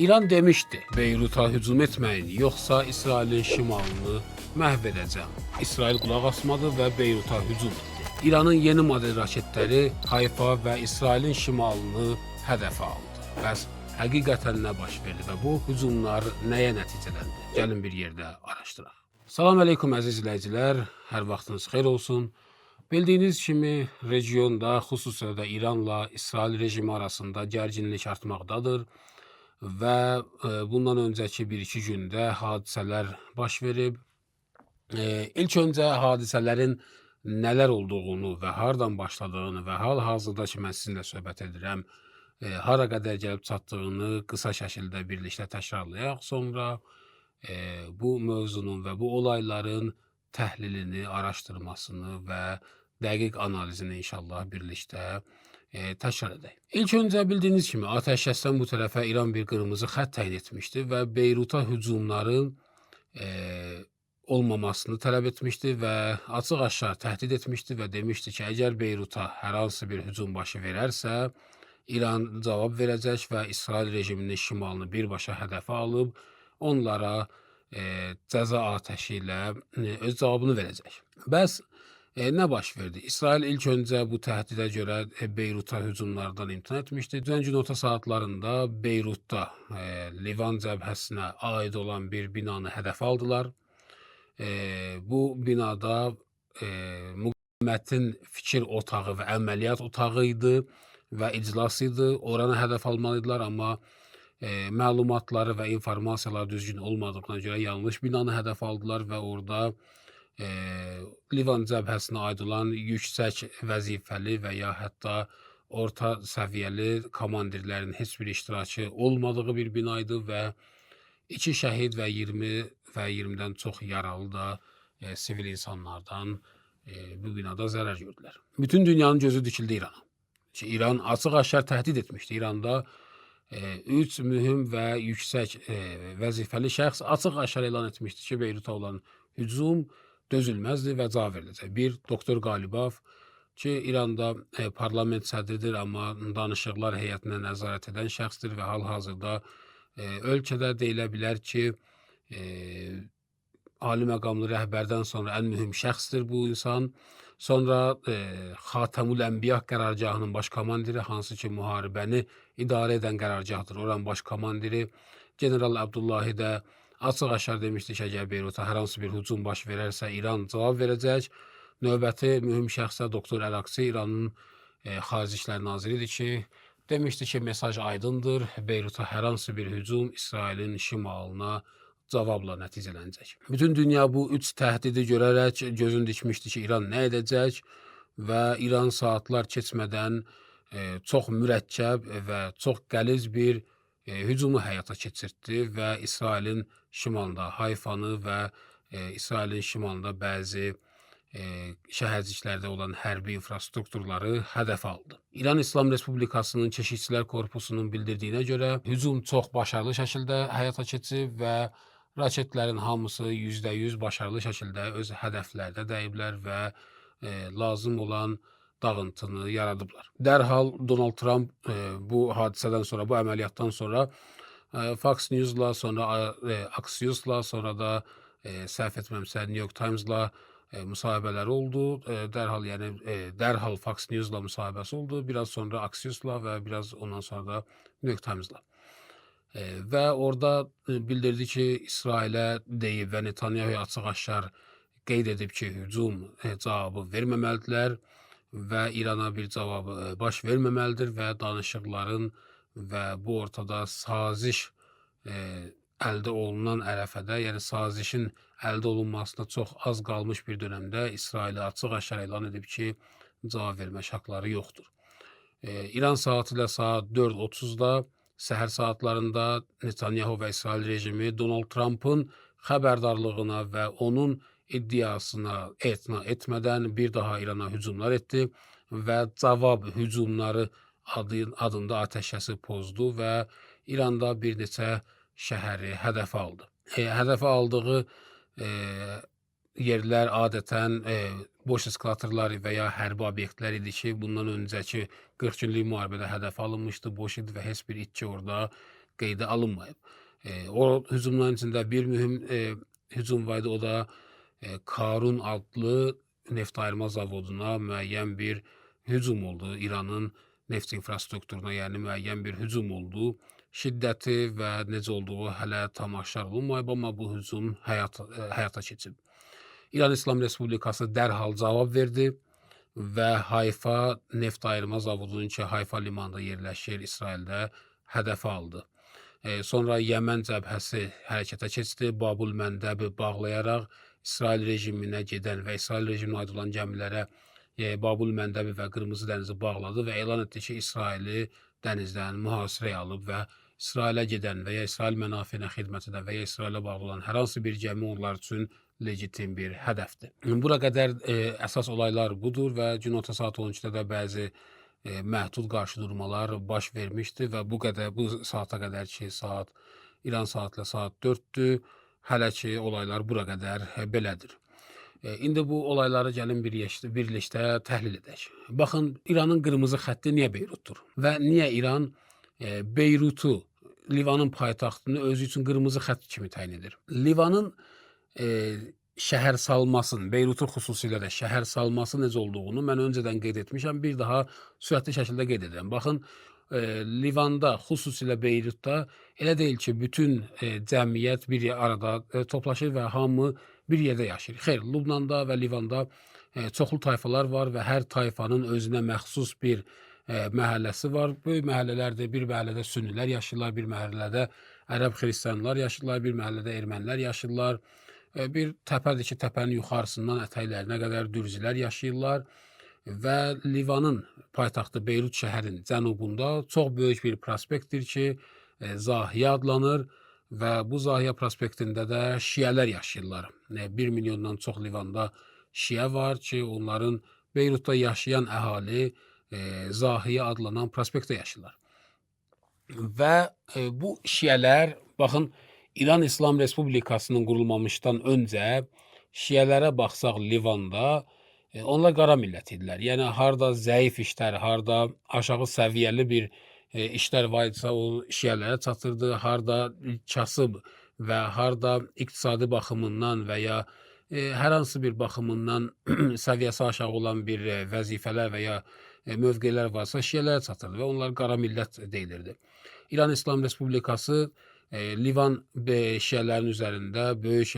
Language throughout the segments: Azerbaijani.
İran demişdi, Beyrut'a hücum etməyin, yoxsa İsrailin şimalını məhv edəcəm. İsrail qulaq asmadı və Beyrut'a hücum etdi. İranın yeni model raketləri Hayfa və İsrailin şimalını hədəfə aldı. Bəs həqiqətən nə baş verdi və bu hücumlar nəyə nəticələndi? Gəlin bir yerdə araşdıraq. Salam əleykum əziz izləyicilər, hər vaxtınız xeyir olsun. Bildiyiniz kimi regionda, xüsusilə də İranla İsrail rejimi arasında gərginlik artmaqdadır və bundan öncəki 1-2 gündə hadisələr baş verib. İlk öncə hadisələrin nələr olduğunu və hardan başladığını və hal-hazırdakı mən sizinlə söhbət edirəm, hara qədər gəlib çatdığını qısa şəkildə birlikdə təkrarlayaq. Sonra bu mövzunun və bu olayların təhlilini, araşdırmasını və dəqiq analizini inşallah birlikdə təkrar edək. İlk öncə bildiyiniz kimi atəşkəsdən bu tərəfə İran bir qırmızı xətt təyin etmişdi və Beyrut'a hücumların olmamasını tələb etmişdi və açıq-aşkar təhdid etmişdi və demişdi ki, əgər Beyrut'a hər hansı bir hücum başı verərsə, İran cavab verəcək və İsrail rejiminin şimalını birbaşa hədəfə alıb onlara cəza atəşi ilə öz cavabını verəcək. Bəs nə baş verdi? İsrail ilk öncə bu təhdidə görə Beyrut'a hücumlardan imtina etmişdi. Dünən günorta saatlarında Beyrut'da Livan cəbhəsinə aid olan bir binanı hədəfə aldılar. Bu binada müqavimətin fikir otağı və əməliyyat otağı idi və iclas idi. Oranı hədəf almalıdılar, amma məlumatları və informasiyalar düzgün olmadığına görə yanlış binanı hədəf aldılar və orada Livan cəbhəsinə aid olan yüksək vəzifəli və ya hətta orta səviyyəli komandirlərin heç bir iştirakı olmadığı bir bina idi və 2 şəhid və 20 və 20-dən çox yaralı da sivil insanlardan bu binada zərər gördülər. Bütün dünyanın gözü dikildi İrana. İran açıq-aşkar təhdid etmişdi. İranda 3 mühüm və yüksək vəzifəli şəxs açıq-aşkar elan etmişdi ki, Beyrut'a olan hücum dözülməzdir və cavab veriləcək. Bir, doktor Qalibov ki, İranda parlament sədridir, amma danışıqlar heyətinə nəzarət edən şəxsdir və hal-hazırda ölkədə deyilə bilər ki, ali məqamlı rəhbərdən sonra ən mühüm şəxsdir bu insan. Sonra Xatamul Ənbiya qərargahının baş komandiri, hansı ki, müharibəni idarə edən qərargahdır, oranın baş komandiri General Abdullahi də açıq-aşkar demişdi ki, əgər Beyrut'a hər hansı bir hücum baş verərsə, İran cavab verəcək. Növbəti mühüm şəxsə doktor Əl-Aksi, İranın Xarici İşlər Naziridir ki, demişdi ki, mesaj aydındır, Beyrut'a hər hansı bir hücum İsrailin şimalına cavabla nəticələnəcək. Bütün dünya bu 3 təhdidi görərək gözün dikmişdi ki, İran nə edəcək və İran saatlar keçmədən çox mürəkkəb və çox qəliz bir hücumu həyata keçirtdi və İsrailin şimalında Hayfanı və İsrailin şimalında bəzi şəhərciklərdə olan hərbi infrastrukturları hədəf aldı. İran İslam Respublikasının Keşikçilər Korpusunun bildirdiyinə görə hücum çox başarılı şəkildə həyata keçib və raketlərin hamısı %100 başarılı şəkildə öz hədəflərdə dəyiblər və lazım olan dağıntını yaradıblar. Dərhal Donald Trump bu hadisədən sonra, bu əməliyyatdan sonra Fox News-la, sonra Axios-la, sonra da səhv etməmsə New York Times-la müsahibələri oldu. Dərhal Fox News-la müsahibəsi oldu. Biraz sonra Axios-la və biraz ondan sonra da New York Times-la. Və orada bildirdi ki, İsrailə deyib və Netanyahu'ya açıq-aşkar qeyd edib ki, hücum cavabı verməməlidirlər və İrana bir cavabı baş verməməlidir və danışıqların və bu ortada saziş əldə olunan ərəfədə, yəni sazişin əldə olunmasına çox az qalmış bir dönəmdə İsrailə açıq-aşkar elan edib ki, cavab vermə şartları yoxdur. İran saatı ilə saat 4:30-da səhər saatlarında Netanyahu və İsrail rejimi Donald Trump'ın xəbərdarlığına və onun iddiasına etina etmədən bir daha İrana hücumlar etdi və cavab hücumları adında atəşkəsi pozdu və İranda bir neçə şəhəri hədəfə aldı. Hədəfə aldığı yerlər adətən boş eskalatorlar və ya hərbi obyektlər idi ki, bundan öncəki 40 günlük müharibədə hədəf alınmışdı, boş idi və heç bir itki orada qeydə alınmayıb. O hücumların içində bir mühüm hücum var idi, o da Karun adlı neft ayırma zavoduna müəyyən bir hücum oldu. İranın neft infrastrukturuna, yəni müəyyən bir hücum oldu. Şiddəti və necə olduğu hələ tam aşkar olunmayıb, amma bu hücum həyata keçib. İran İslam Respublikası dərhal cavab verdi və Hayfa neft ayırma zavodunun ki, Hayfa limanında yerləşir, İsraildə hədəfə aldı. Sonra Yəmən cəbhəsi hərəkətə keçdi. Babul Məndəbi bağlayaraq İsrail rejiminə gedən və İsrail rejiminə aid olan gəmilərə Babul Məndəbi və Qırmızı dənizi bağladı və elan etdi ki, İsraili dənizdən mühasirəyə alıb və İsrailə gedən və ya İsrail mənafeyinə xidmət edən və ya İsrailə bağlı olan hər hansı bir gəmi onlar üçün legitim bir hədəfdir. Bura qədər əsas olaylar budur və gün orta saat 12-də də bəzi məhdud qarşıdurmalar baş vermişdi və bu saata qədər ki, İran saatla saat 4-dür, hələ ki olaylar bura qədər belədir. İndi bu olayları gəlin birlikdə təhlil edək. Baxın, İranın qırmızı xətti niyə Beyrutdur və niyə İran Beyrutu, Livanın paytaxtını özü üçün qırmızı xətt kimi təyin edir? Livanın şəhər salmasının, Beyrutun xüsusilə də şəhər salması necə olduğunu mən öncədən qeyd etmişəm, bir daha sürətli şəkildə qeyd edirəm. Baxın, Livanda, xüsusilə Beyrutda elə deyil ki, bütün cəmiyyət bir arada toplaşır və hamı bir yerdə yaşayır. Xeyr, Lübnanda və Livanda çoxlu tayfalar var və hər tayfanın özünə məxsus bir məhəlləsi var. Böyük məhəllələrdir. Bir məhəllədə sünnilər yaşayırlar, bir məhəllədə ərəb xristianlar yaşayırlar, bir məhəllədə ermənilər yaşayırlar. Bir təpədir ki, təpənin yuxarısından ətəklərinə qədər dürzilər yaşayırlar və Livanın paytaxtı Beyrut şəhərin cənubunda çox böyük bir prospektdir ki, Zahiyə adlanır və bu Zahiyə prospektində də şiələr yaşayırlar. 1 milyondan çox Livanda şiə var ki, onların Beyrutda yaşayan əhali Zahiyə adlanan prospektdə yaşayırlar. Və bu şiələr, baxın, İran İslam Respublikasının qurulmamışdan öncə şiələrə baxsaq Livanda, onlar qara millət idilər. Yəni, harada zəif işlər, harada aşağı səviyyəli bir işlər var idisə, o şiələrə çatırdı, harada kasıb və harada iqtisadi baxımından və ya hər hansı bir baxımından səviyyəsi aşağı olan bir vəzifələr və ya mövqelər varsa şiələrə çatırdı və onlar qara millət deyilirdi. İran İslam Respublikası Livan şiələrin üzərində böyük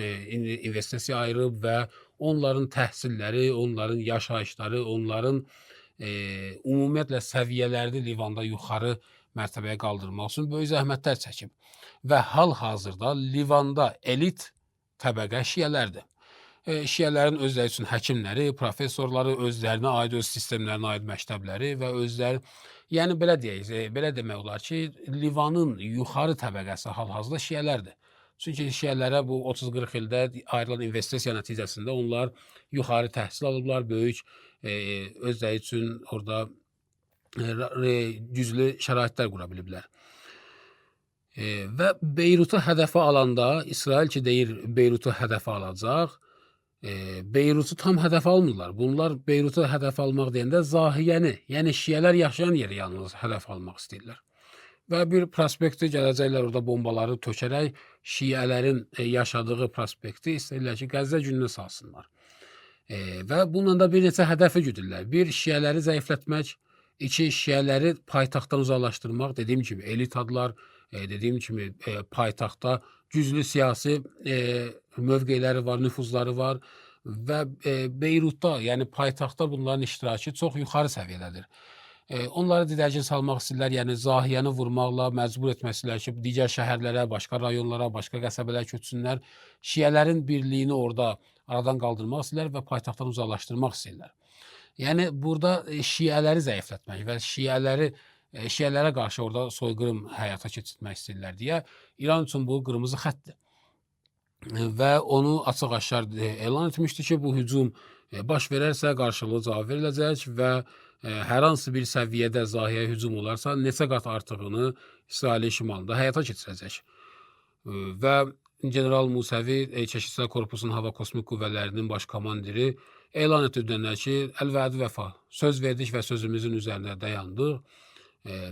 investisiya ayırıb və onların təhsilləri, onların yaşayışları, onların ümumiyyətlə səviyyələrini Livanda yuxarı mərtəbəyə qaldırmaq üçün böyük zəhmətlər çəkib. Və hal-hazırda Livanda elit təbəqə şiələrdir. Şiələrin özləri üçün həkimləri, professorları, özlərinə aid, öz sistemlərinə aid məktəbləri və özləri, yəni belə deyək, belə demək olar ki, Livanın yuxarı təbəqəsi hal-hazırda şiələrdir. Çünki şiələrə bu 30-40 ildə ayrılan investisiya nəticəsində onlar yuxarı təhsil alıblar, böyük özləri üçün orada güclü şəraitlər qura biliblər. Və Beyrutu hədəfə alanda, İsrail ki deyir Beyrutu hədəfə alacaq, Beyrutu tam hədəf almırlar. Bunlar Beyrutu hədəf almaq deyəndə Zahiyəni, yəni şiələr yaşayan yeri yalnız hədəf almaq istəyirlər. Və bir prospekti gələcəklər orada bombaları tökərək şiələrin yaşadığı prospekti istəyirlər ki, Qəzzə gününə salsınlar. Və bununla da bir neçə hədəfi güdürlər. Bir, şiələri zəiflətmək, iki, şiələri paytaxtdan uzaqlaşdırmaq, dediyim kimi elit adlar, dediyim kimi paytaxtda güclü siyasi mövqeləri var, nüfuzları var və Beyrutda, yəni paytaxtda bunların iştirakı çox yuxarı səviyyədədir. Onları didərgin salmaq istəyirlər, yəni Zahiyəni vurmaqla məcbur etmək istəyirlər ki, digər şəhərlərə, başqa rayonlara, başqa qəsəbələrə köçsünlər. Şiələrin birliyini orada aradan qaldırmaq istəyirlər və paytaxtdan uzaqlaşdırmaq istəyirlər. Yəni burada şiələri zəiflətmək və şiələrə qarşı orada soyqırım həyata keçirmək istəyirlər deyə İran üçün bu qırmızı xəttdir. Və onu açıq-aşkar elan etmişdi ki, bu hücum baş verərsə qarşılıqlı cavab veriləcək və hər hansı bir səviyyədə Zahiyə hücum olarsa neçə qat artığını İsrailin şimalında həyata keçirəcək. Və General Musəvi, Keşikçilər Korpusunun Hava Kosmik Qüvvələrinin baş komandiri elan etdilər ki, əl-vəd vəfa, söz verdik və sözümüzün üzərində dayandıq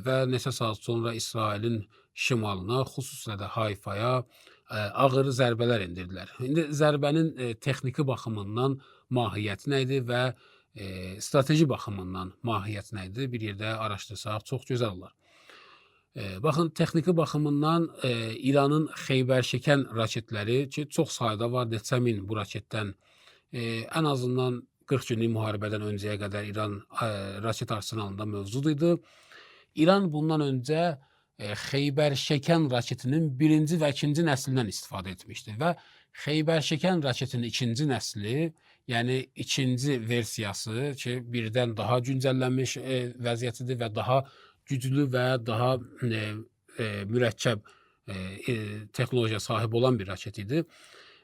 və neçə saat sonra İsrailin şimalına, xüsusilə də Hayfaya ağır zərbələr endirdilər. İndi zərbənin texniki baxımından mahiyyəti nə idi və strateji baxımından mahiyyəti nə idi? Bir yerdə araşdırsaq çox gözəl olar. Baxın, texniki baxımından İranın Xeybər Şəkən raketləri ki, çox sayda var, neçə min bu raketdən ən azından 40 günlük müharibədən öncəyə qədər İran raket arsenalında mövcud idi. İran bundan öncə Xeybər Şəkən raketinin birinci və ikinci nəslindən istifadə etmişdir və Xeybər Şəkən raketinin ikinci nəsli, yəni ikinci versiyası ki, birdən daha güncəllənmiş vəziyyətidir və daha güclü və daha mürəkkəb texnologiya sahib olan bir raket idi.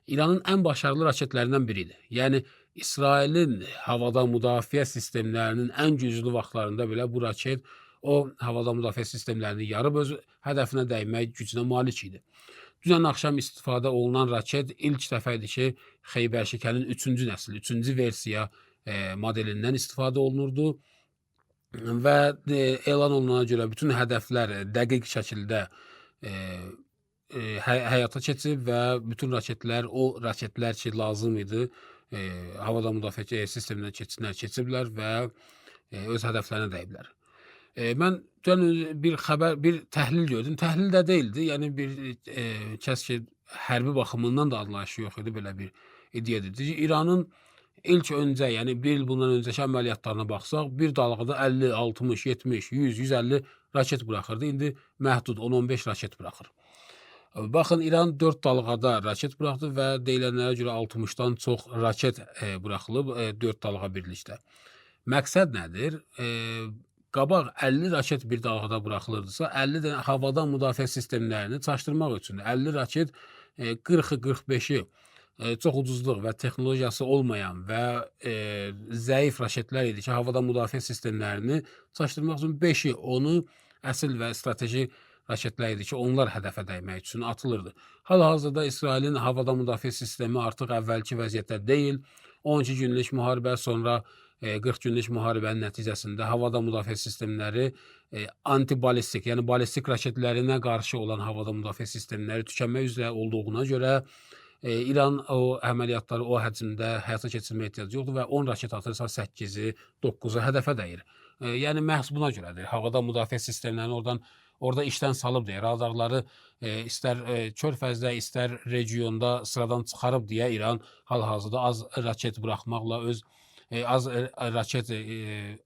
İranın ən başarılı raketlərindən biridir. Yəni, İsrailin havada müdafiə sistemlərinin ən güclü vaxtlarında belə bu raket o havada müdafiə sistemlərini yarıb öz hədəfinə dəymək gücünə malik idi. Dünən axşam istifadə olunan raket ilk dəfə idi ki, Xeybər Şəkənin 3-cü nəsil, 3-cü versiya modelindən istifadə olunurdu və elan olunana görə bütün hədəflər dəqiq şəkildə həyata keçib və bütün raketlər, o raketlər ki, lazım idi, havada müdafiə sistemindən keçiblər və öz hədəflərinə dəyiblər. Mən bir təhlil gördüm. Təhlil də deyildi. Yəni bir kəs ki, hərbi baxımından da anlayışı yox idi, belə bir iddia edirdi. İranın ilk öncə, yəni bir il bundan öncəki əməliyyatlarına baxsaq, bir dalğada 50, 60, 70, 100, 150 raket buraxırdı. İndi məhdud 10-15 raket buraxır. Baxın, İran 4 dalğada raket buraxdı və deyilənlərə görə 60-dan çox raket buraxılıb 4 dalğa birlikdə. Məqsəd nədir? Qabaq 50 raket bir dalğada buraxılırdısa, 50 də havada müdafiə sistemlərini çaşdırmaq üçündür. 50 raket 40-ı, 45-i çox ucuzluq və texnologiyası olmayan və zəif raketlər idi ki, havada müdafiə sistemlərini çaşdırmaq üçün 5-i, 10-u əsl və strateji raketlər idi ki, onlar hədəfə dəymək üçün atılırdı. Hal-hazırda İsrailin havada müdafiə sistemi artıq əvvəlki vəziyyətdə deyil. 12 günlük müharibə sonra 40 günlük müharibənin nəticəsində havada müdafiə sistemləri antibalistik, yəni balistik raketlərinə qarşı olan havada müdafiə sistemləri tükənmək üzrə olduğuna görə İran o əməliyyatları o həcmdə həyata keçirməyə ehtiyacı yoxdur və 10 raket atırsa 8-i, 9-u hədəfə dəyir. Yəni məhz buna görədir. Havada müdafiə sistemlərini orada işdən salıb deyə, radarları istər Körfəzdə, istər regionda sıradan çıxarıb deyə İran hal-hazırda az raket buraxmaqla, az raket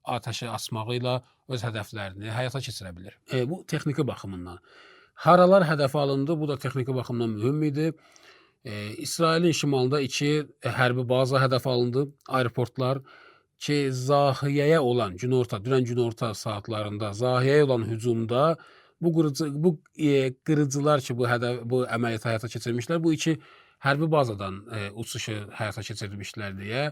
atəşi açmağı ilə öz hədəflərini həyata keçirə bilir. Bu texniki baxımından. Haralar hədəfə alındı, bu da texniki baxımdan mühüm idi. İsrailin şimalında 2 hərbi baza hədəf alındı, aeroportlar ki, Zahiyəyə olan dünən günorta saatlarında Zahiyəyə olan hücumda bu qırıcılar ki, bu əməliyyatı həyata keçirmişlər, bu 2 hərbi bazadan uçuşu həyata keçirmişlər deyə.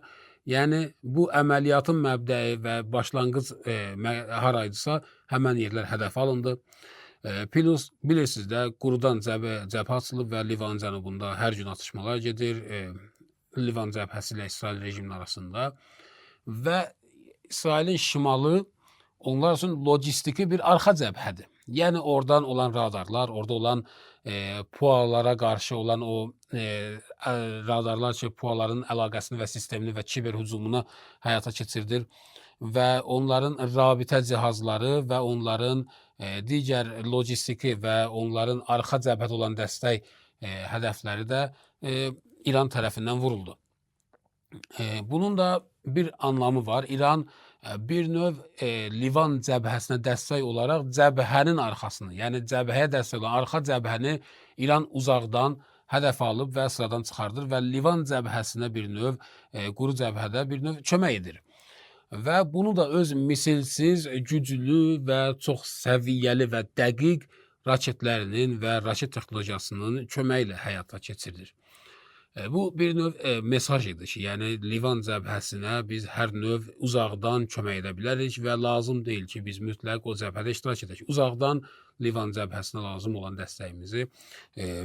Yəni, bu əməliyyatın məbdəi və başlanğıc haraydısa, həmən yerlər hədəf alındı. Plus, bilirsiniz də, qurudan cəbhə açılıb və Livan cənubunda hər gün atışmalar gedir. Livan cəbhəsi ilə İsrail rejiminin arasında və İsrailin şimalı onlar üçün logistiki bir arxa cəbhədir. Yəni, oradan olan radarlar, orada olan PUA-lara qarşı olan o radarlar ki, PUA-ların əlaqəsini və sistemini və kiber hücumunu həyata keçirdir və onların rabitə cihazları və onların digər logistiki və onların arxa cəbhədə olan dəstək hədəfləri də İran tərəfindən vuruldu. Bunun da bir anlamı var. İran bir növ Livan cəbhəsinə dəstək olaraq cəbhənin arxasını, yəni cəbhəyə dəstək olan arxa cəbhəni İran uzaqdan hədəf alıb və sıradan çıxardır və Livan cəbhəsinə bir növ, quru cəbhədə bir növ kömək edir. Və bunu da öz misilsiz, güclü və çox səviyyəli və dəqiq raketlərinin və raket texnologiyasının köməyi ilə həyata keçirilir. Bu bir növ mesaj idi ki, yəni Livan cəbhəsinə biz hər növ uzaqdan kömək edə bilərik və lazım deyil ki, biz mütləq o cəbhədə iştirak edək. Uzaqdan Livan cəbhəsinə lazım olan dəstəyimizi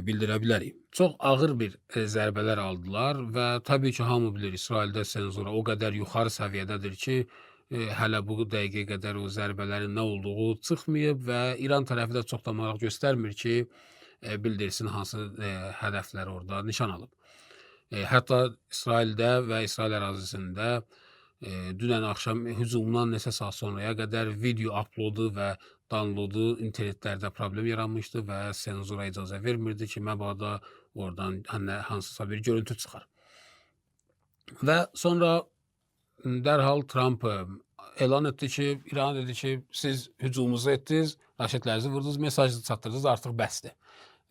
bildirə bilərik. Çox ağır bir zərbələr aldılar və təbii ki, hamı bilir, İsraildə senzura o qədər yuxarı səviyyədədir ki, hələ bu dəqiqəyə qədər o zərbələrin nə olduğu çıxmayıb və İran tərəfi də çox da maraq göstərmir ki, bildirsin hansı hədəflər orada nişan alıb. Hətta İsraildə və İsrail ərazisində dünən axşam hücumdan neçə saat sonraya qədər video uploadu və downloadu internetlərdə problem yaranmışdı və senzura icazə vermirdi ki, məbada oradan hansısa bir görüntü çıxar. Və sonra dərhal Trump elan etdi ki, İran dedi ki, siz hücumunuzu etdiniz, raşetlərinizi vurdunuz, mesajı çatdırdınız, artıq bəsdir.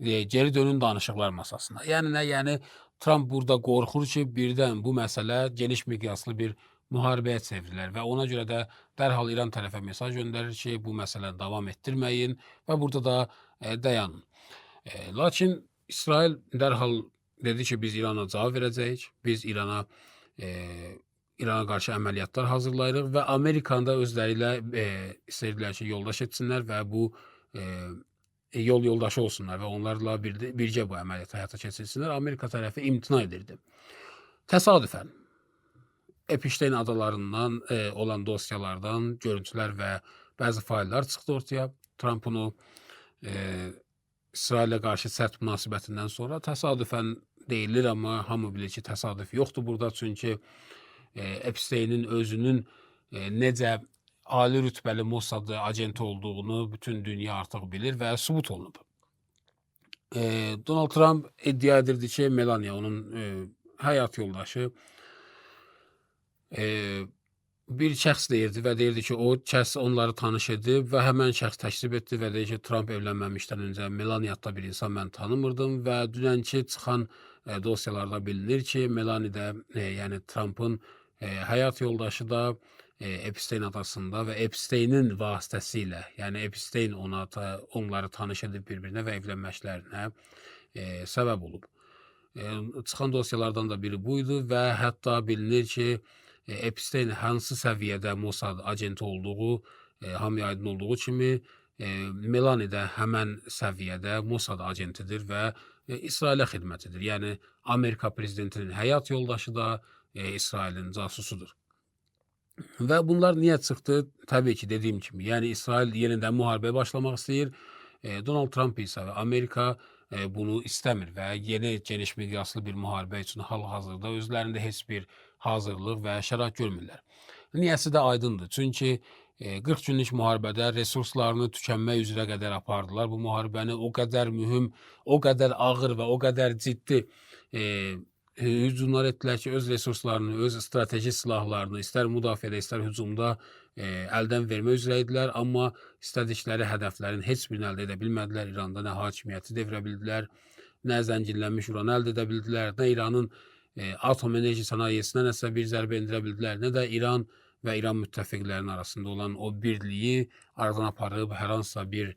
Geri dönün danışıqlar masasına. Yəni nə? Yəni Trump burada qorxur ki, birdən bu məsələ geniş miqyaslı bir müharibəyə çevrilər və ona görə də dərhal İran tərəfə mesaj göndərir ki, bu məsələni davam etdirməyin və burada da dayanın. Lakin İsrail dərhal dedi ki, biz İrana cavab verəcəyik, biz İrana qarşı əməliyyatlar hazırlayırıq və Amerikanı da özləri ilə istəyirdilər ki, yoldaş etsinlər və bu yol yoldaşı olsunlar və onlarla birgə bu əməliyyatı həyata keçirsinlər. Amerika tərəfi imtina edirdi. Təsadüfən Epstein adalarından olan dosyalardan görüntülər və bəzi faillər çıxdı ortaya. Trump'ın o İsraillə qarşı sərt münasibətindən sonra təsadüfən deyilir, amma hamı bilir ki, təsadüf yoxdur burada. Çünki Epstein'in özünün necə ali rütbəli Mossad agenti olduğunu bütün dünya artıq bilir və sübut olunub. Donald Trump iddia edirdi ki, Melania onun həyat yoldaşı bir şəxs deyirdi və deyirdi ki, o şəxs onları tanış edib və həmən şəxs təklif etdi və deyir ki, Trump evlənməmişdən öncə Melania adlı bir insan mən tanımırdım və dünənki çıxan dosyalarda bilinir ki, Melania də yəni Trump'ın həyat yoldaşı da Epstein adasında və Epstein'in vasitəsilə, yəni Epstein onları tanış edib bir-birinə və evlənməklərinə səbəb olub. Çıxan dosyalardan da biri buydu və hətta bilinir ki, Epstein hansı səviyyədə Mossad agenti olduğu hamıya aydın olduğu kimi Melania də həmən səviyyədə Mossad agentidir və İsrailə xidmət edir. Yəni Amerika prezidentinin həyat yoldaşı da İsrailin casusudur. Və bunlar niyə çıxdı? Təbii ki, dediyim kimi, yəni İsrail yenidən müharibəyə başlamaq istəyir. Donald Trump isə və Amerika bunu istəmir və yeni geniş miqyaslı bir müharibə üçün hal-hazırda özlərində heç bir hazırlıq və şərait görmürlər. Niyəsi də aydındır. Çünki 40 günlük müharibədə resurslarını tükənmək üzrə qədər apardılar. Bu müharibəni o qədər mühüm, o qədər ağır və o qədər ciddi hücumlar etdilər ki, öz resurslarını, öz strateji silahlarını istər müdafiədə, istər hücumda əldən vermək üzrə idilər. Amma istədikləri hədəflərin heç birini əldə edə bilmədilər. İranda nə hakimiyyəti devrə bildilər, nə zənginlənmiş uranı əldə edə bildilər, nə İranın atom enerji sənayesinə nəsə bir zərbə endirə bildilər, nə də İran və İran müttəfiqlərinin arasında olan o birliyi aradan aparıb hər hansısa bir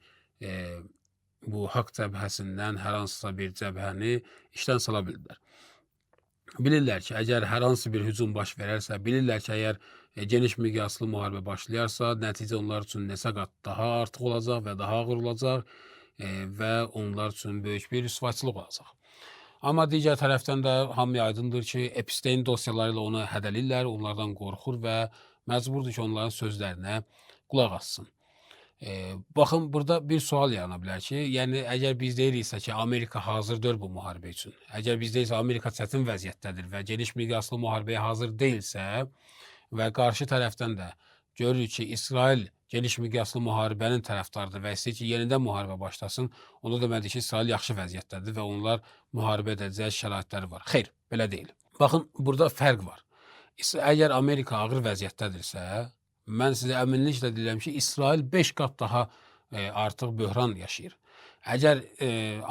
bu haqq cəbhəsindən hər hansısa bir cəbhəni işdən sala bildilər. Bilirlər ki, əgər hər hansı bir hücum baş verərsə, bilirlər ki, əgər geniş miqyaslı müharibə başlayarsa, nəticə onlar üçün neçə qat daha artıq olacaq və daha ağır olacaq və onlar üçün böyük bir rüsvayçılıq olacaq. Amma digər tərəfdən də hamıya aydındır ki, Epstein dosyaları ilə onu hədəlirlər, onlardan qorxur və məcburdur ki, onların sözlərinə qulaq assın. Baxın, burada bir sual yarana bilər ki, yəni əgər biz deyiriksə ki, Amerika hazır deyil bu müharibə üçün, əgər biz deyirsə Amerika çətin vəziyyətdədir və geniş miqyaslı müharibəyə hazır deyilsə və qarşı tərəfdən də görürük ki, İsrail geniş miqyaslı müharibənin tərəfdarıdır və istəyir ki, yenidən müharibə başlasın, onda deməli ki, İsrail yaxşı vəziyyətdədir və onlar müharibə edəcək şəraitləri var. Xeyr, belə deyil. Baxın, burada fərq var. Əgər Amerika ağır vəziyyətdədirsə, mən sizə əminliklə deyirəm ki, İsrail 5 qat daha artıq böhran yaşayır. Əgər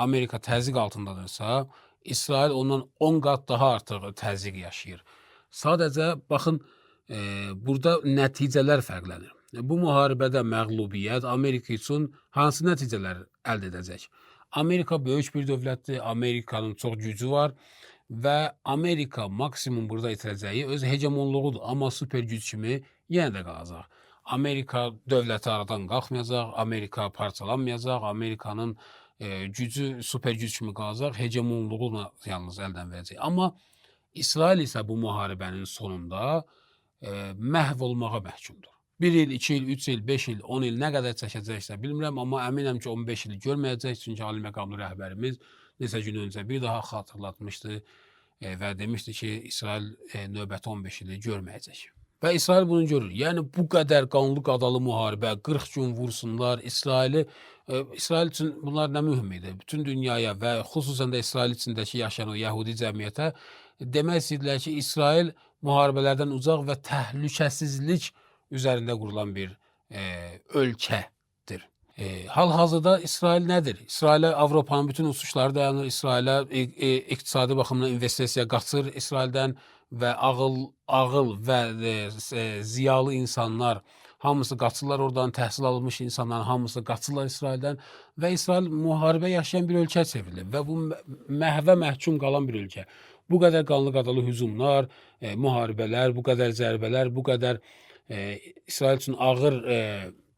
Amerika təzyiq altındadırsa, İsrail ondan 10 qat daha artıq təzyiq yaşayır. Sadəcə, baxın, burada nəticələr fərqlənir. Bu müharibədə məğlubiyyət Amerika üçün hansı nəticələr əldə edəcək? Amerika böyük bir dövlətdir, Amerikanın çox gücü var və Amerika maksimum burada itirəcəyi öz hegemonluğudur, amma süper güc kimi yenə də qalacaq. Amerika dövləti aradan qalxmayacaq, Amerika parçalanmayacaq, Amerikanın gücü süper güc kimi qalacaq, hegemonluğunu yalnız əldən verəcək. Amma İsrail isə bu müharibənin sonunda məhv olmağa məhkumdur. 1 il, 2 il, 3 il, 5 il, 10 il nə qədər çəkəcəksə bilmirəm, amma əminəm ki, 15 il görməyəcək. Çünki ali məqamlı rəhbərimiz neçə gün öncə bir daha xatırlatmışdı və demişdi ki, İsrail növbəti 15 ili görməyəcək. Və İsrail bunu görür. Yəni bu qədər qanlı qadalı müharibə, 40 gün vursunlar İsrail üçün bunlar nə mühüm idi? Bütün dünyaya və xüsusən də İsrail içindəki yaşayan o yəhudi cəmiyyətə demək istəyirdilər ki, İsrail müharibələrdən uzaq və təhlükəsizlik üzərində qurulan bir ölkədir. Hal-hazırda İsrail nədir? İsrailə Avropanın bütün uçuşları dayanır, İsrailə iqtisadi baxımdan investisiya qaçır İsraildən və ağıl və ziyalı insanlar hamısı qaçırlar oradan, təhsil alınmış insanların hamısı qaçırlar İsraildən və İsrail müharibə yaşayan bir ölkə çevrilir və bu məhvə məhkum qalan bir ölkə. Bu qədər qanlı qadalı hücumlar, müharibələr, bu qədər zərbələr, bu qədər İsrail üçün ağır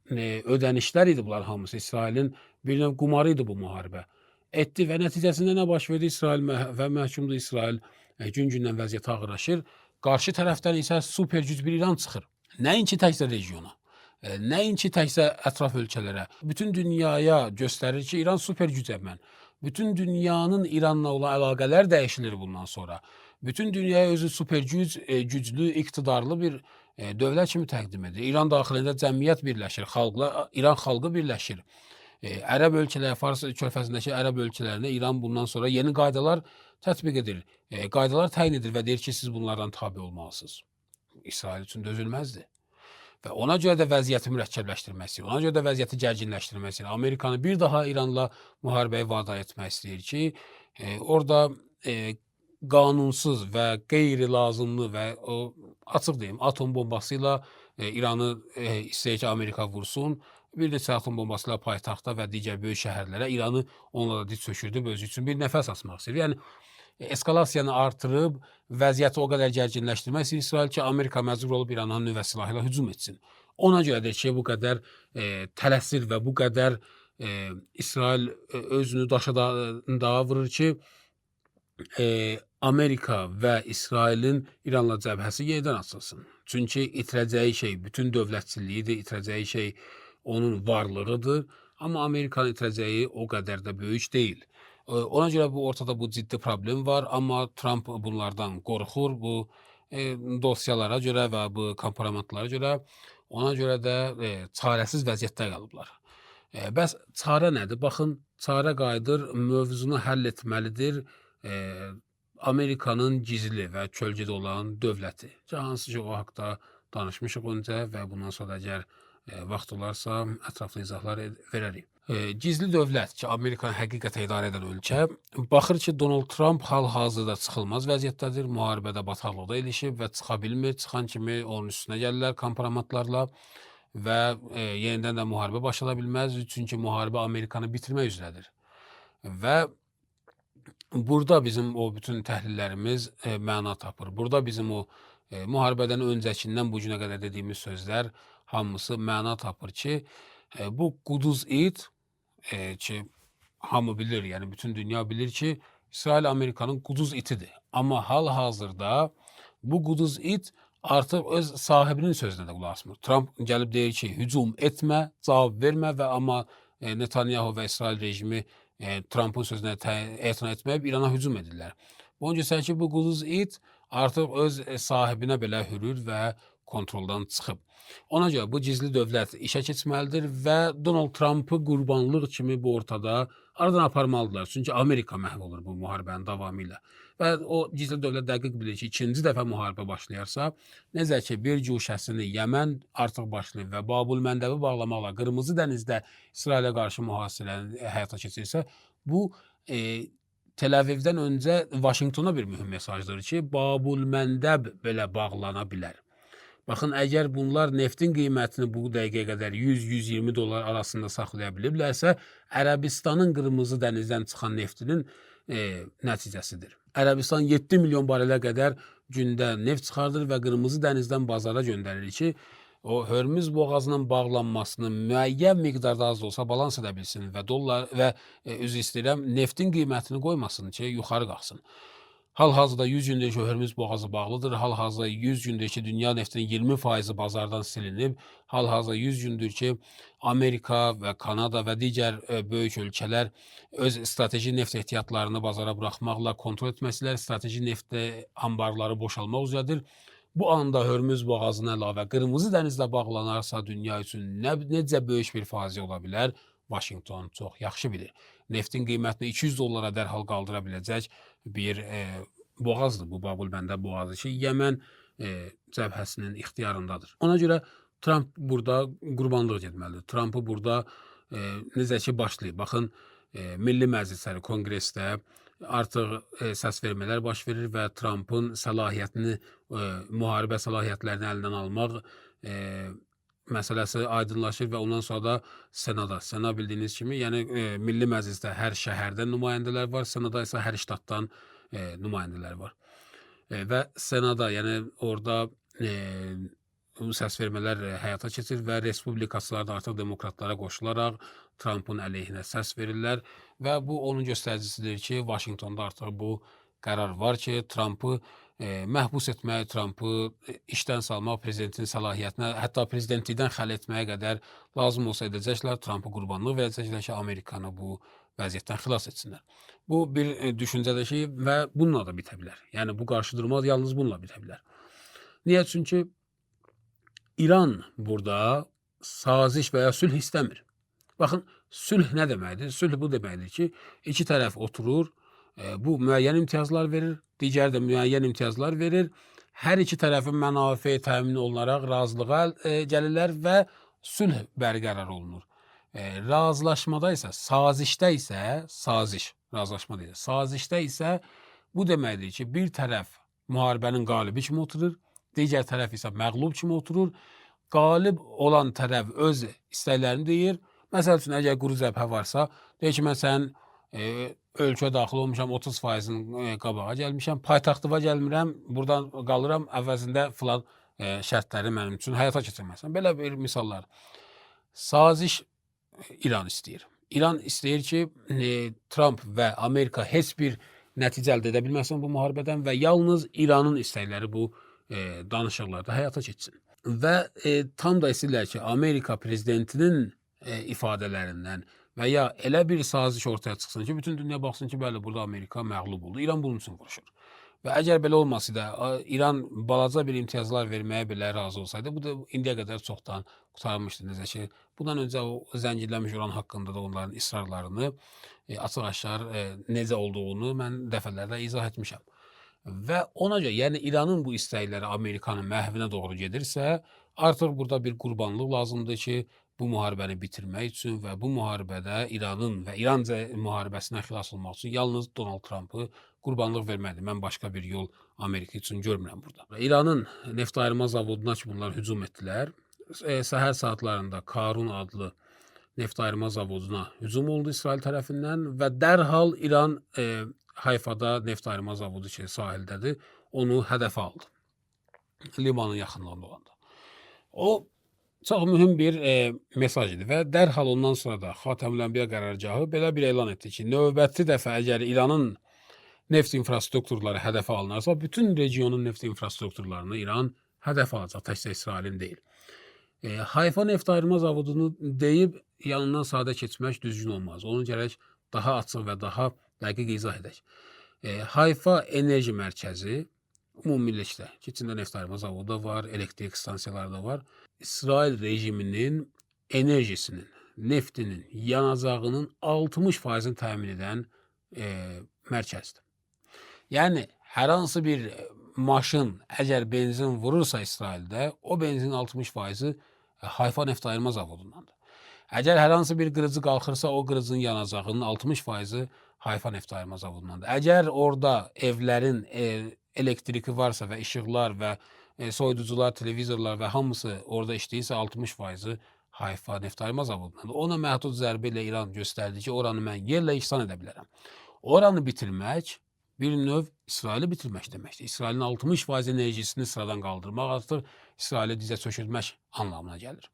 ödənişlər idi bunlar hamısı. İsrailin bir növ qumarı idi bu müharibə. Etdi və nəticəsində nə baş verdi? İsrail və məhkumdur. İsrail gün-gündən vəziyyət ağırlaşır. Qarşı tərəfdən isə super güc bir İran çıxır. Nəinki təkcə regiona, nəinki təkcə ətraf ölkələrə, bütün dünyaya göstərir ki, İran super gücə mən. Bütün dünyanın İranla olan əlaqələr dəyişilir bundan sonra. Bütün dünyaya özü super güclü, iqtidarlı bir dövlət kimi təqdim edir. İran daxilində cəmiyyət birləşir, İran xalqı birləşir. Ərəb ölkələri, Fars körfəzindəki ərəb ölkələrində İran bundan sonra yeni qaydalar tətbiq edir, qaydalar təyin edir və deyir ki, siz bunlardan tabe olmalısınız. İsrail üçün dözülməzdir. Və ona görə də vəziyyəti mürəkkəbləşdirmək istəyir, ona görə də vəziyyəti gərginləşdirmək istəyir. Amerikanı bir daha İranla müharibəyə vadar etmək istəyir ki, orada qanunsuz və qeyri-lazımlı və o açıq deyim, atom bombası ilə İranı istəyir ki, Amerika vursun. Bir neçə atom bombası ilə paytaxta və digər böyük şəhərlərə İranı onunla da diz çökürdü, özü üçün bir nəfəs açmaq istəyir. Yəni eskalasiyanı artırıb, vəziyyəti o qədər gərginləşdirmək istəyir İsrail ki, Amerika məcbur olub İrana nüvə silahı ilə hücum etsin. Ona görədir ki, bu qədər tələsir və bu qədər İsrail özünü daşa dağa vurur ki, Amerika və İsrailin İranla cəbhəsi yenidən açılsın. Çünki itirəcəyi şey bütün dövlətçiliyidir, itirəcəyi şey onun varlığıdır. Amma Amerikanın itirəcəyi o qədər də böyük deyil. Ona görə ortada bu ciddi problem var. Amma Trump bunlardan qorxur. Bu dosyalara görə və bu kompromatlara görə. Ona görə də çarəsiz vəziyyətdə qalıblar. Bəs çarə nədir? Baxın, çarə qayıdır, mövzunu həll etməlidir. Amerikanın gizli və kölgədə olan dövləti. Hansı ki, o haqda danışmışıq öncə və bundan sonra əgər vaxt olarsa ətraflı izahlar verərik. Gizli dövlət ki, Amerikanı həqiqətən idarə edən ölkə, baxır ki, Donald Trump hal-hazırda çıxılmaz vəziyyətdədir, müharibədə bataqlıqda ilişib və çıxa bilmir, çıxan kimi onun üstünə gəlirlər kompromatlarla və yenidən də müharibə başlada bilməz, çünki müharibə Amerikanı bitirmək üzrədir. Və burada bizim o bütün təhlillərimiz məna tapır. Burada bizim o müharibədən öncəkindən bu günə qədər dediyimiz sözlər hamısı məna tapır ki, bu quduz it ki, hamı bilir, yəni bütün dünya bilir ki, İsrail Amerikanın quduz itidir. Amma hal-hazırda bu quduz it artıq öz sahibinin sözünə də qulaq asmır. Trump gəlib deyir ki, hücum etmə, cavab vermə və amma Netanyahu və İsrail rejimi Trump'ın sözünə etina etməyib İrana hücum edirlər. Bu göstərir ki, bu quduz it artıq öz sahibinə belə hürür və kontroldan çıxıb. Ona görə bu gizli dövlət işə keçməlidir və Donald Trump'ı qurbanlıq kimi bu ortada aradan aparmalıdırlar. Çünki Amerika məhv olur bu müharibənin davamı ilə. Və o gizli dövlət dəqiq bilir ki, ikinci dəfə müharibə başlayarsa, necə ki, bir cuşəsini Yəmən artıq başlayıb və Babul-Məndəbi bağlamaqla Qırmızı dənizdə İsrailə qarşı mühasirəni həyata keçirsə, bu Tel Avivdən öncə Vaşinqtona bir mühüm mesajdır ki, Babul-Məndəb belə bağlana bilər. Baxın, əgər bunlar neftin qiymətini bu dəqiqəyə qədər $100-120 arasında saxlaya biliblərsə, Ərəbistanın Qırmızı dənizdən çıxan neftinin nəticəsidir. Ərəbistan 7 milyon barelə qədər gündə neft çıxardır və Qırmızı dənizdən bazara göndərir ki, o Hörmüz boğazının bağlanmasını müəyyən miqdarda az da olsa balans edə bilsin və üzr istəyirəm, neftin qiymətini qoymasın ki, yuxarı qalxsın. Hal-hazırda 100 gündür ki Hörmüz boğazı bağlıdır. Hal-hazırda 100 gündür ki dünya neftinin 20% bazardan silinib. Hal-hazırda 100 gündür ki Amerika və Kanada və digər böyük ölkələr öz strateji neft ehtiyatlarını bazara buraxmaqla kontrol etməsilər, strateji neft anbarları boşalmaq üzrədir. Bu anda Hörmüz boğazına əlavə Qırmızı dənizlə bağlanarsa dünya üçün necə böyük bir faciə ola bilər? Vaşinqton çox yaxşı bilir. Neftin qiymətini $200 dərhal qaldıra biləcək bir boğazdır bu Babülbəndə boğazı ki, Yəmən cəbhəsinin ixtiyarındadır. Ona görə Trump burada qurbanlıq getməlidir. Trump'ı burada necə ki başlayıb. Baxın, Milli Məclisləri Konqresdə artıq səs vermələr baş verir və Trump'ın səlahiyyətini, müharibə səlahiyyətlərini əlindən almaq məsələsi aydınlaşır və ondan sonra da Senada. Sena bildiyiniz kimi, yəni Milli Məclisdə hər şəhərdən nümayəndələr var, Senada isə hər ştatdan nümayəndələr var. Və Senada, yəni orada bu səs vermələr həyata keçir və respublikaçılar da artıq demokratlara qoşularaq Trump'ın əleyhinə səs verirlər və bu onun göstəricisidir ki, Vaşinqtonda artıq bu qərar var ki, Trump'ı məhbus etmək, Trump'ı işdən salmaq, prezidentin səlahiyyətinə, hətta prezidentlikdən xəl etməyə qədər lazım olsa edəcəklər, Trump'ı qurbanlıq verəcəklər ki, Amerikanı bu vəziyyətdən xilas etsinlər. Bu bir düşüncədir ki, və bununla da bitə bilər. Yəni bu qarşıdurma yalnız bununla bitə bilər. Niyə? Çünki İran burada saziş və ya sülh istəmir. Baxın, sülh nə deməkdir? Sülh bu deməkdir ki, iki tərəf oturur, bu müəyyən imtiyazlar verir, digər də müəyyən imtiyazlar verir. Hər iki tərəfin mənafe təmin olunaraq razılığa gəlirlər və sülh bərqərar olunur. Razılaşmada isə, sazişdə isə, saziş, razılaşma deyil, sazişdə isə bu deməkdir ki, bir tərəf müharibənin qalibi kimi oturur, digər tərəf isə məğlub kimi oturur. Qalib olan tərəf öz istəklərini deyir. Məsəl üçün, əgər quru cəbhə varsa, deyir ki, mən sənin ölkə daxil olmuşam, 30%-nin qabağa gəlmişəm, paytaxtıva gəlmirəm, buradan qalıram, əvəzində filan şərtləri mənim üçün həyata keçirməsən. Belə bir misallar. Saziş İran istəyir. İran istəyir ki, Trump və Amerika heç bir nəticə əldə edə bilməsin bu müharibədən və yalnız İranın istəkləri bu danışıqlarda həyata keçsin. Və tam da istəyirlər ki, Amerika prezidentinin ifadələrindən və ya elə bir saziş ortaya çıxsın ki, bütün dünya baxsın ki, bəli, burada Amerika məğlub oldu. İran bunun üçün vuruşur. Və əgər belə olmasaydı, İran balaca bir imtiyazlar verməyə belə razı olsaydı, bu da indiyə qədər çoxdan qurtarmışdı. Necə ki, bundan öncə o zəncirlənmiş uran haqqında da onların israrlarını açıq-aşkar necə olduğunu mən dəfələrlə izah etmişəm. Və ona görə, yəni İranın bu istəkləri Amerikanın məhvinə doğru gedirsə, artıq burada bir qurbanlıq lazımdır ki, bu müharibəni bitirmək üçün və bu müharibədə İranın və İran müharibəsindən xilas olmaq üçün yalnız Donald Trump'ı qurbanlıq verməlidir. Mən başqa bir yol Amerika üçün görmürəm burada. İranın neft ayırma zavoduna ki, bunlar hücum etdilər. Səhər saatlarında Karun adlı neft ayırma zavoduna hücum oldu İsrail tərəfindən və dərhal İran Hayfada neft ayırma zavodu ki, sahildədir, onu hədəfə aldı. Limanın yaxınlığında olanda. O çox mühüm bir mesaj idi və dərhal ondan sonra da Xatəmül Ənbiya qərargahı belə bir elan etdi ki, növbəti dəfə əgər İranın neft infrastrukturları hədəfə alınarsa, bütün regionun neft infrastrukturlarını İran hədəfə alacaq, təkcə İsrailin deyil. Hayfa neft ayırma zavodunu deyib yanından sadə keçmək düzgün olmaz. Onu gərək daha açıq və daha dəqiq izah edək. Hayfa enerji mərkəzi ümumilikdə, ki, içində neft ayırma zavodu da var, elektrik stansiyaları da var. İsrail rejiminin enerjisinin, neftinin, yanacağının 60%-ni təmin edən mərkəzdir. Yəni, hər hansı bir maşın əgər benzin vurursa İsraildə, o benzinin 60%-i Hayfa neft ayırma zavodundandır. Əgər hər hansı bir qırıcı qalxırsa, o qırıcının yanacağının 60%-i Hayfa neft ayırma zavodundandır. Əgər orada evlərin elektriki varsa və işıqlar və soyuducular, televizorlar və hamısı orada işləyirsə 60%-i Hayfa neft ayırma zavodundandır. Ona məhdud zərbə ilə İran göstərdi ki, oranı mən yerlə ihsan edə bilərəm. Oranı bitirmək bir növ İsraili bitirmək deməkdir. İsrailin 60% enerjisini sıradan qaldırmaq artıq İsraili dizə çökürmək anlamına gəlir.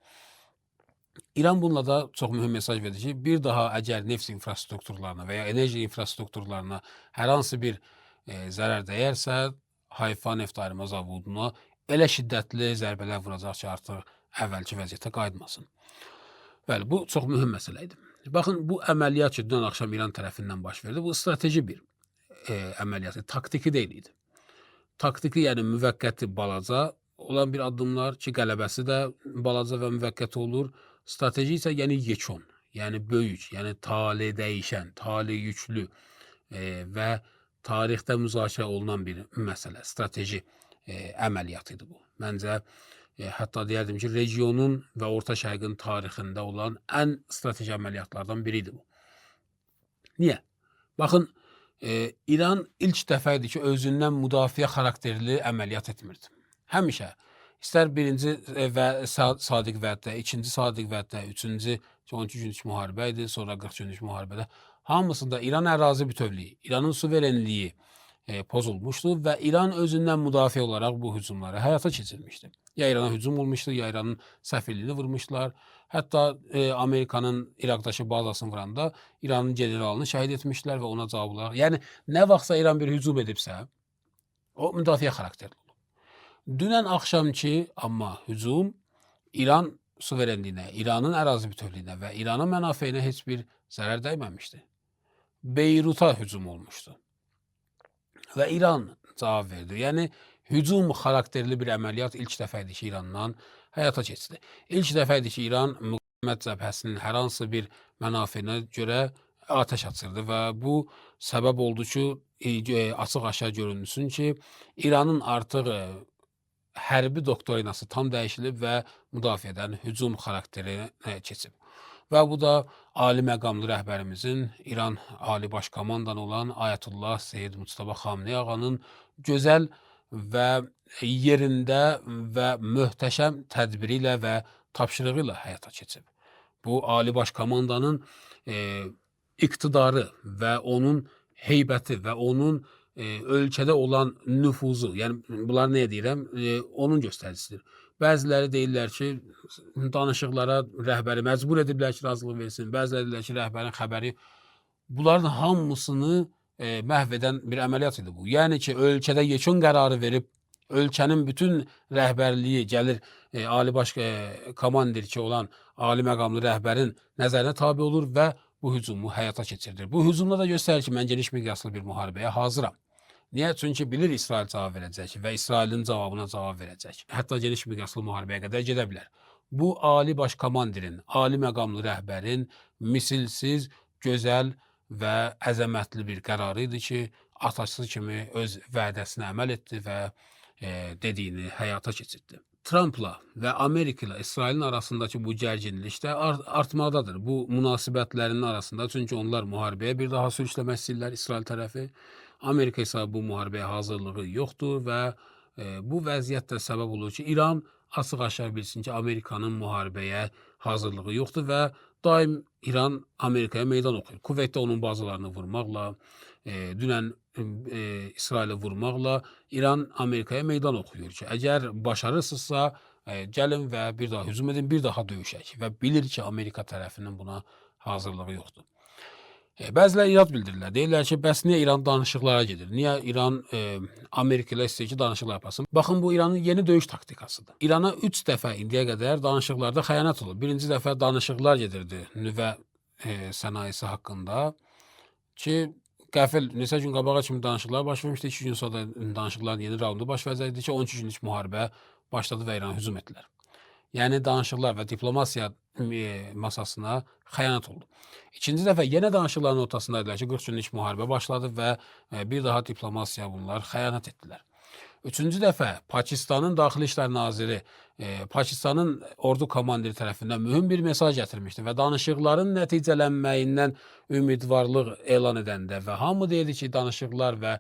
İran bununla da çox mühüm mesaj verir ki, bir daha əgər neft infrastrukturlarına və ya enerji infrastrukturlarına hər hansı bir zərər dəyərsə, Hayfa neft ayırma zavoduna elə şiddətli zərbələr vuracaq ki, artıq əvvəlki vəziyyətə qayıtmasın. Bəli, bu çox mühüm məsələ idi. Baxın, bu əməliyyat ki, dünən axşam İran tərəfindən baş verdi, bu strateji bir əməliyyat idi, taktiki deyil idi. Taktiki, yəni müvəqqəti balaca olan bir addımlar ki, qələbəsi də balaca və müvəqqəti olur. Strateji isə yəni yekun, yəni böyük, yəni tale dəyişən, tale yüklü və tarixdə müzakirə olunan bir məsələ, strateji əməliyyat idi bu. Məncə, hətta deyərdim ki, regionun və Orta Şərqin tarixində olan ən strateji əməliyyatlardan biridir bu. Niyə? Baxın, İran ilk dəfə idi ki, özündən müdafiə xarakterli əməliyyat etmirdi. Həmişə, istər birinci və sadiq vəddə, ikinci sadiq vəddə, üçüncü 12 günlük müharibə idi, sonra 40 günlük müharibədə, hamısında İran ərazi bütövlüyü, İranın suverenliyi pozulmuşdu və İran özündən müdafiə olaraq bu hücumları həyata keçirmişdi. Ya İrana hücum olmuşdu, ya İranın səfirliyini vurmuşdular. Hətta Amerikanın İraqdakı bazasını vuranda İranın generalını şəhid etmişlər və ona cavab olaraq. Yəni, nə vaxtsa İran bir hücum edibsə, o müdafiə xarakterli olur. Dünən axşamki amma hücum İran suverenliyinə, İranın ərazi bütövlüyünə və İranın mənafeyinə heç bir zərər dəyməmişdi. Beyruta hücum olmuşdu və İran cavab verdi. Yəni, hücum xarakterli bir əməliyyat ilk dəfə idi ki, İrandan həyata keçdi. İlk dəfə idi ki, İran müqavimət cəbhəsinin hər hansı bir mənafeyinə görə atəş açırdı və bu səbəb oldu ki, açıq-aşkar görünsün ki, İranın artıq hərbi doktrinası tam dəyişilib və müdafiədən hücum xarakterinə keçib. Və bu da ali məqamlı rəhbərimizin, İran Ali Baş Komandanı olan Ayətullah Seyyid Muçtaba Xamneyi ağanın gözəl və yerində və möhtəşəm tədbiri ilə və tapşırığı ilə həyata keçib. Bu, Ali Baş Komandanın iqtidarı və onun heybəti və onun ölkədə olan nüfuzu, yəni bunlar nə deyirəm, onun göstəricisidir. Bəziləri deyirlər ki, danışıqlara rəhbəri məcbur ediblər ki, razılıq versin. Bəziləri deyirlər ki, rəhbərin xəbəri. Bunların hamısını məhv edən bir əməliyyat idi bu. Yəni ki, ölkədə yekun qərarı verib, ölkənin bütün rəhbərliyi gəlir Ali Baş Komandir ki olan ali məqamlı rəhbərin nəzərinə tabi olur və bu hücumu həyata keçirilir. Bu hücumda da göstərir ki, mən geniş miqyaslı bir müharibəyə hazıram. Niyə? Çünki bilir İsrail cavab verəcək və İsrailin cavabına cavab verəcək. Hətta geniş miqyaslı müharibəyə qədər gedə bilər. Bu, Ali Baş Komandirin, ali məqamlı rəhbərin misilsiz, gözəl və əzəmətli bir qərarı idi ki, atası kimi öz vədəsinə əməl etdi və dediyini həyata keçirdi. Trumpla və Amerika ilə İsrailin arasındakı bu gərginlik də artmaqdadır. Bu münasibətlərinin arasında, çünki onlar müharibəyə bir daha sürüşləmək istəyirlər İsrail tərəfi. Amerika isə bu müharibəyə hazırlığı yoxdur və bu vəziyyət də səbəb olur ki, İran açıq-aşkar bilsin ki, Amerikanın müharibəyə hazırlığı yoxdur və daim İran Amerikaya meydan oxuyur. Kuveytdə onun bazalarını vurmaqla, dünən İsraili vurmaqla İran Amerikaya meydan oxuyur ki, əgər başarırsınızsa, gəlin və bir daha hücum edin, bir daha döyüşək və bilir ki, Amerika tərəfinin buna hazırlığı yoxdur. Bəziləri irad bildirirlər. Deyirlər ki, bəs niyə İran danışıqlara gedir? Niyə İran Amerika ilə istəyir ki, danışıqlar yapasın? Baxın, bu İranın yeni döyüş taktikasıdır. İrana 3 dəfə indiyə qədər danışıqlarda xəyanət olub. Birinci dəfə danışıqlar gedirdi nüvə sənayesi haqqında ki, qəfil neçə gün qabağa kimi danışıqlar baş vermişdi. 2 gün sonra danışıqların yeni raundu baş verəcəkdi ki, 12 günlük müharibə başladı və İrana hücum etdilər. Yəni, danışıqlar və diplomasiya masasına xəyanət oldu. İkinci dəfə yenə danışıqların ortasındaydılar ki, 40 günlük müharibə başladı və bir daha diplomasiya bunlar xəyanət etdilər. Üçüncü dəfə Pakistanın Daxili İşlər Naziri Pakistanın ordu komandiri tərəfindən mühüm bir mesaj gətirmişdi və danışıqların nəticələnməyindən ümidvarlıq elan edəndə və hamı deyirdi ki, danışıqlar və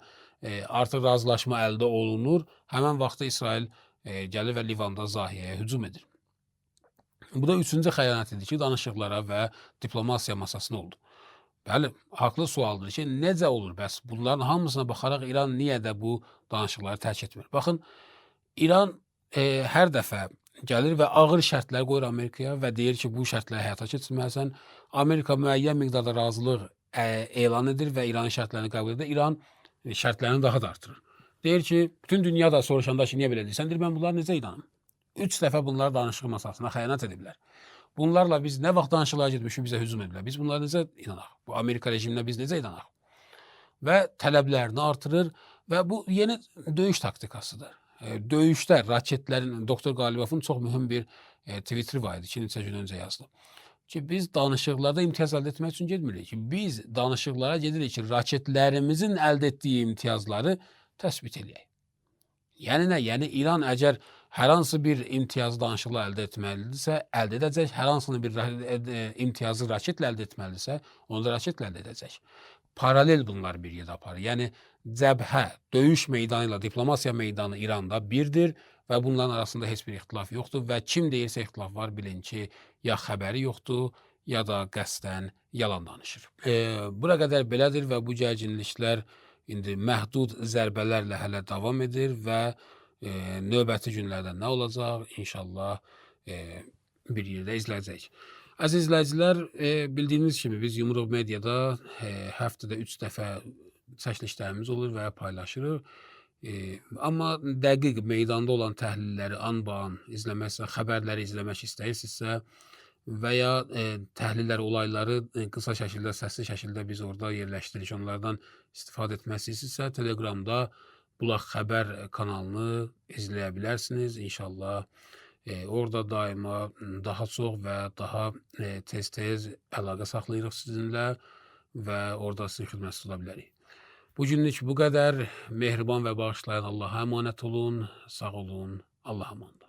artıq razılaşma əldə olunur, həmən vaxtda İsrail gəlir və Livanda Zahiyəyə hücum edir. Bu da üçüncü xəyanət idi ki, danışıqlara və diplomasiya masasına oldu. Bəli, haqlı sualdır ki, necə olur bəs? Bunların hamısına baxaraq İran niyə də bu danışıqları tərk etmir? Baxın, İran hər dəfə gəlir və ağır şərtlər qoyur Amerikaya və deyir ki, bu şərtləri həyata keçirməlisən. Amerika müəyyən miqdarda razılıq elan edir və İranın şərtlərini qəbul edir. İran şərtlərini daha da artırır. Deyir ki, bütün dünya da soruşanda ki, niyə belə deyirsən? Deyir, mən bunlara necə inanım? 3 dəfə bunlar danışıq masasına xəyanət ediblər. Bunlarla biz nə vaxt danışıqlara getmişik, bizə hücum ediblər. Biz bunlara necə inanaq? Bu Amerika rejiminə biz necə inanaq? Və tələblərini artırır və bu yeni döyüş taktikasıdır. Döyüşdə raketlərin, Doktor Qalibovun çox mühüm bir Twitter var idi, 2 neçə gün öncə yazdı. Ki biz danışıqlarda imtiyaz əldə etmək üçün getmirik ki, biz danışıqlara gedirik ki, raketlərimizin əldə etdiyi imtiyazları təsbit eləyək. Yəni nə? Yəni İran əgər hər hansı bir imtiyazı danışıqla əldə etməlidirsə, əldə edəcək. Hər hansı bir imtiyazı raketlə əldə etməlidirsə, onu da raketlə əldə edəcək. Paralel bunlar bir yerdə aparır. Yəni cəbhə, döyüş meydanı ilə diplomasiya meydanı İranda birdir və bunların arasında heç bir ixtilaf yoxdur və kim deyirsə ixtilaf var, bilin ki, ya xəbəri yoxdur, ya da qəsdən yalan danışır. Bura qədər belədir və bu gərginliklər indi məhdud zərbələrlə hələ davam edir və növbəti günlərdə nə olacaq? İnşallah bir yerdə izləyəcəyik. Əziz izləyicilər, bildiyiniz kimi biz Yumruq Mediada həftədə 3 dəfə çəkilişlərimiz olur və ya paylaşırıq. Amma dəqiq meydanda olan təhlilləri an-ba-an izləməksə, xəbərləri izləmək istəyirsinizsə və ya təhlillər, olayları qısa şəkildə, səsli şəkildə biz orada yerləşdiririk, onlardan istifadə etmək istəyirsinizsə, Telegramda Bulaq Xəbər kanalını izləyə bilərsiniz. İnşallah orada daima daha çox və daha tez-tez əlaqə saxlayırıq sizinlə və orada sizin xidmət tuta bilərik. Bugünlük bu qədər. Mehriban və bağışlayan Allaha əmanət olun. Sağ olun. Allah'a əmanət.